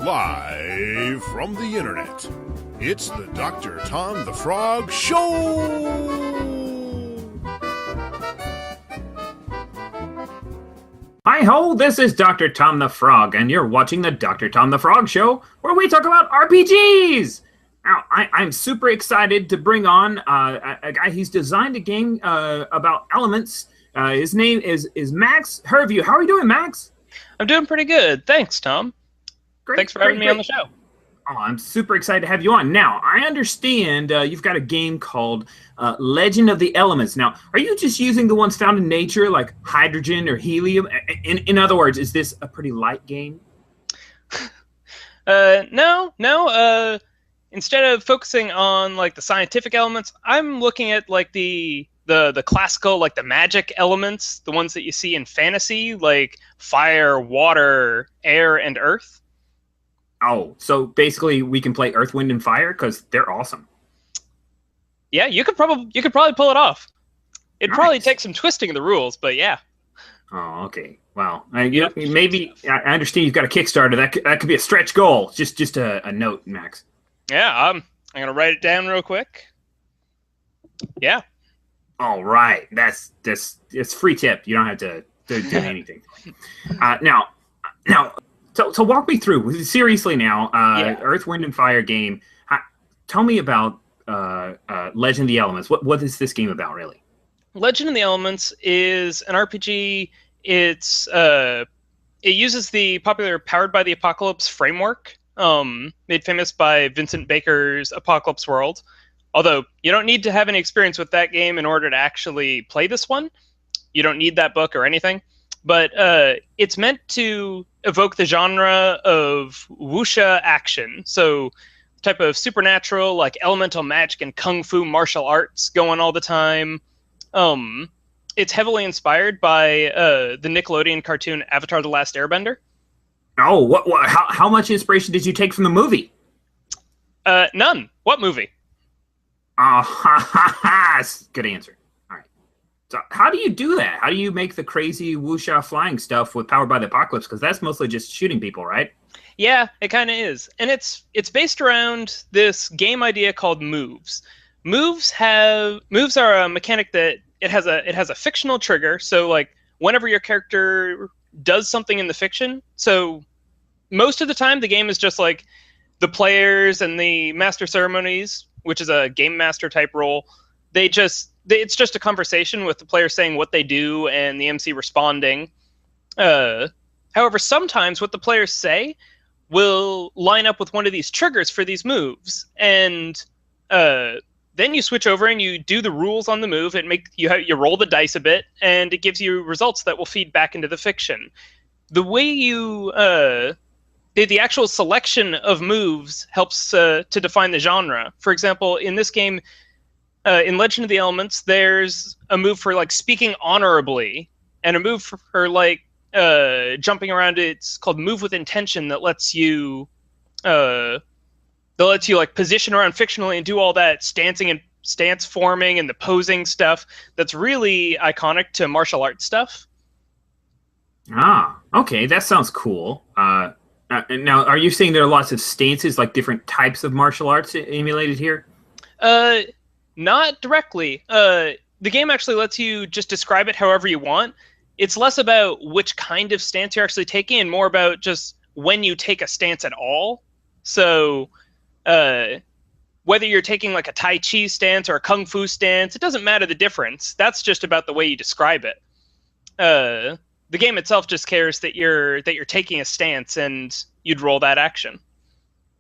Live from the internet, it's the Dr. Tom the Frog Show! Hi-ho, this is Dr. Tom the Frog, and you're watching the Dr. Tom the Frog Show, where we talk about RPGs! Now, I'm super excited to bring on a guy. He's designed a game about elements. His name is Max Hervieux. How are you doing, Max? I'm doing pretty good. Thanks, Tom. Great, Thanks for having me on the show. Oh, I'm super excited to have you on. Now, I understand you've got a game called Legend of the Elements. Now, are you just using the ones found in nature, like hydrogen or helium? In other words, is this a pretty light game? No. Instead of focusing on like the scientific elements, I'm looking at like the classical, like the magic elements, the ones that you see in fantasy, like fire, water, air, and earth. Oh, so basically we can play Earth, Wind, and Fire because they're awesome. Yeah, you could probably pull it off. It'd Nice. probably take some twisting of the rules, but yeah. Oh, okay. Well, maybe I understand you've got a Kickstarter. That could be a stretch goal. Just a note, Max. Yeah, I'm gonna write it down real quick. Yeah. All right, it's free tip. You don't have to do anything. Now. So walk me through, seriously now, Earth, Wind, and Fire game. Tell me about Legend of the Elements. What is this game about, really? Legend of the Elements is an RPG. It uses the popular Powered by the Apocalypse framework, made famous by Vincent Baker's Apocalypse World. Although you don't need to have any experience with that game in order to actually play this one. You don't need that book or anything. But it's meant to evoke the genre of wuxia action. So type of supernatural, like elemental magic and kung fu martial arts going all the time. It's heavily inspired by the Nickelodeon cartoon Avatar the Last Airbender. Oh, how much inspiration did you take from the movie? None. What movie? Good answer. All right. So how do you do that? How do you make the crazy wuxia flying stuff with Powered by the Apocalypse? Because that's mostly just shooting people, right? Yeah, it kind of is. And it's based around this game idea called moves. Moves are a mechanic that it has a fictional trigger. So like whenever your character does something in the fiction, so most of the time the game is just like the players and the master ceremonies, which is a game master type role. It's just a conversation with the player saying what they do and the MC responding. However, sometimes what the players say will line up with one of these triggers for these moves, and then you switch over and you do the rules on the move. You roll the dice a bit, and it gives you results that will feed back into the fiction. The way the actual selection of moves helps to define the genre. For example, in this game, in Legend of the Elements, there's a move for like speaking honorably, and a move for like jumping around. It's called Move with Intention, that lets you like position around fictionally and do all that stancing and stance forming and the posing stuff that's really iconic to martial arts stuff. Okay, that sounds cool. Now, are you saying there are lots of stances, like different types of martial arts emulated here? Not directly. The game actually lets you just describe it however you want. It's less about which kind of stance you're actually taking and more about just when you take a stance at all. So whether you're taking like a Tai Chi stance or a Kung Fu stance, it doesn't matter the difference. That's just about the way you describe it. The game itself just cares that you're taking a stance and you'd roll that action.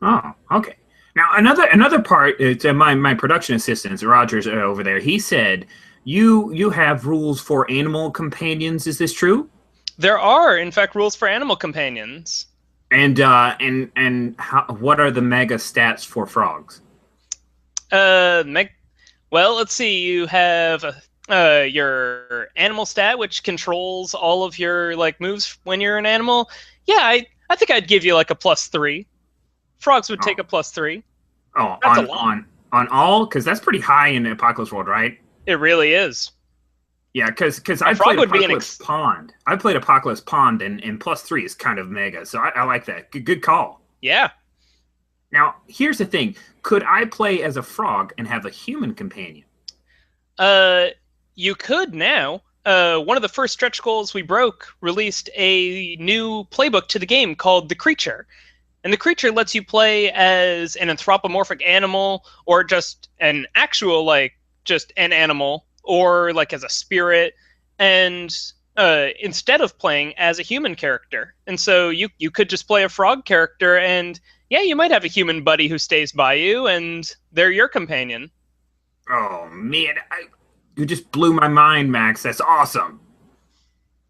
Oh, okay. Now another part. It's my production assistant Roger's over there. He said you have rules for animal companions. Is this true? There are, in fact, rules for animal companions. And what are the mega stats for frogs? Well, let's see. You have your animal stat, which controls all of your like moves when you're an animal. Yeah, I think I'd give you like a +3. Frogs would take a +3. Oh, that's a lot. On all, because that's pretty high in the Apocalypse World, right? It really is. Yeah, because I played Apocalypse Pond. I played Apocalypse Pond, and +3 is kind of mega, so I like that. Good call. Yeah. Now, here's the thing. Could I play as a frog and have a human companion? You could now. One of the first stretch goals we broke released a new playbook to the game called The Creature. And The Creature lets you play as an anthropomorphic animal, or just an actual, like, just an animal, or like as a spirit, and instead of playing as a human character. And so you could just play a frog character, and yeah, you might have a human buddy who stays by you, and they're your companion. Oh, man. You just blew my mind, Max. That's awesome.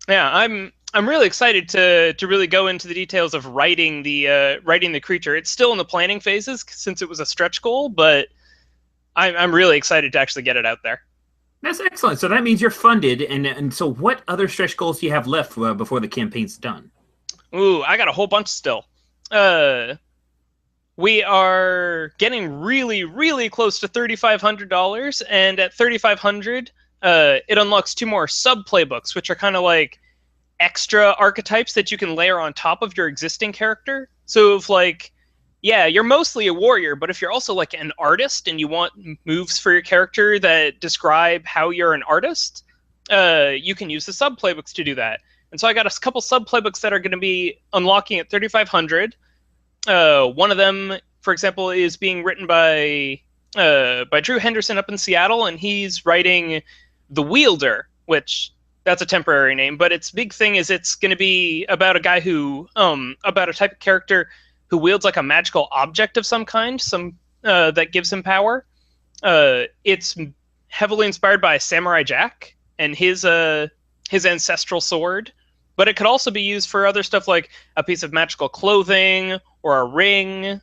Yeah, I'm really excited to really go into the details of writing the creature. It's still in the planning phases since it was a stretch goal, but I'm really excited to actually get it out there. That's excellent. So that means you're funded. And so what other stretch goals do you have left before the campaign's done? Ooh, I got a whole bunch still. We are getting really, really close to $3,500, and at $3,500, it unlocks 2 more sub playbooks, which are kind of like extra archetypes that you can layer on top of your existing character. So if, like, yeah, you're mostly a warrior, but if you're also like an artist and you want moves for your character that describe how you're an artist, you can use the sub playbooks to do that. And so I got a couple sub playbooks that are going to be unlocking at 3,500. One of them, for example, is being written by Drew Henderson up in Seattle, and he's writing The Wielder, which that's a temporary name, but its big thing is it's going to be about a guy who, about a type of character who wields like a magical object of some kind, that gives him power. It's heavily inspired by Samurai Jack and his ancestral sword, but it could also be used for other stuff like a piece of magical clothing or a ring.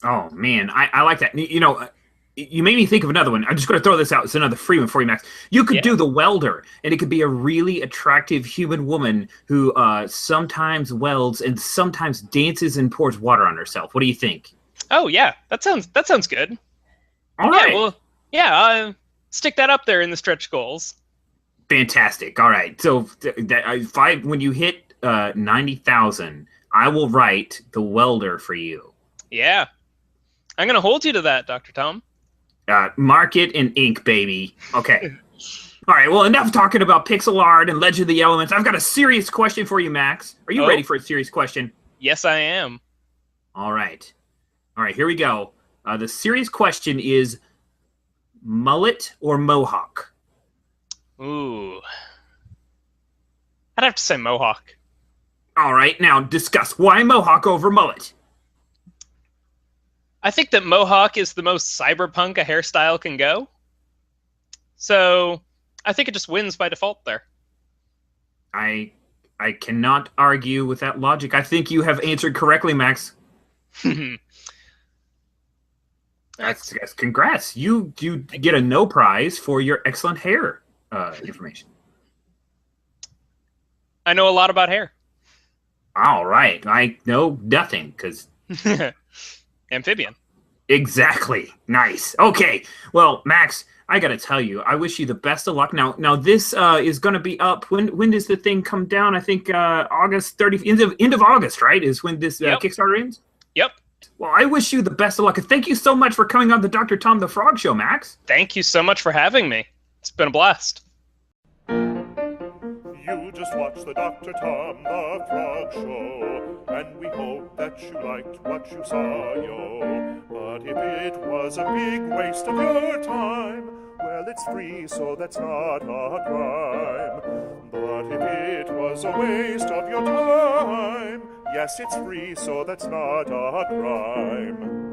Oh, man. I like that. You know, you made me think of another one. I'm just going to throw this out. It's another free one for you, Max. You could do the welder, and it could be a really attractive human woman who sometimes welds and sometimes dances and pours water on herself. What do you think? Oh, yeah. That sounds good. All right. Yeah, well, yeah, stick that up there in the stretch goals. Fantastic. All right. So when you hit 90,000, I will write the welder for you. Yeah. I'm going to hold you to that, Dr. Tom. Mark it in ink, baby. Okay. All right. Well, enough talking about pixel art and Legend of the Elements. I've got a serious question for you, Max. Are you ready for a serious question? Yes, I am. All right. All right. Here we go. The serious question is mullet or mohawk? Ooh. I'd have to say mohawk. All right. Now discuss why mohawk over mullet. I think that mohawk is the most cyberpunk a hairstyle can go. So I think it just wins by default there. I cannot argue with that logic. I think you have answered correctly, Max. That's congrats. You get a no prize for your excellent hair information. I know a lot about hair. All right. I know nothing because... Amphibian. Exactly. Nice. Okay. Well, Max, I got to tell you, I wish you the best of luck. Now this is going to be up. When does the thing come down? I think August 30th, end of August, right? Is when this Kickstarter ends? Yep. Well, I wish you the best of luck. And thank you so much for coming on the Dr. Tom the Frog Show, Max. Thank you so much for having me. It's been a blast. You just watched the Dr. Tom the Frog Show, and we hope that you liked what you saw, yo. But if it was a big waste of your time, well, it's free, so that's not a crime. But if it was a waste of your time, yes, it's free, so that's not a crime.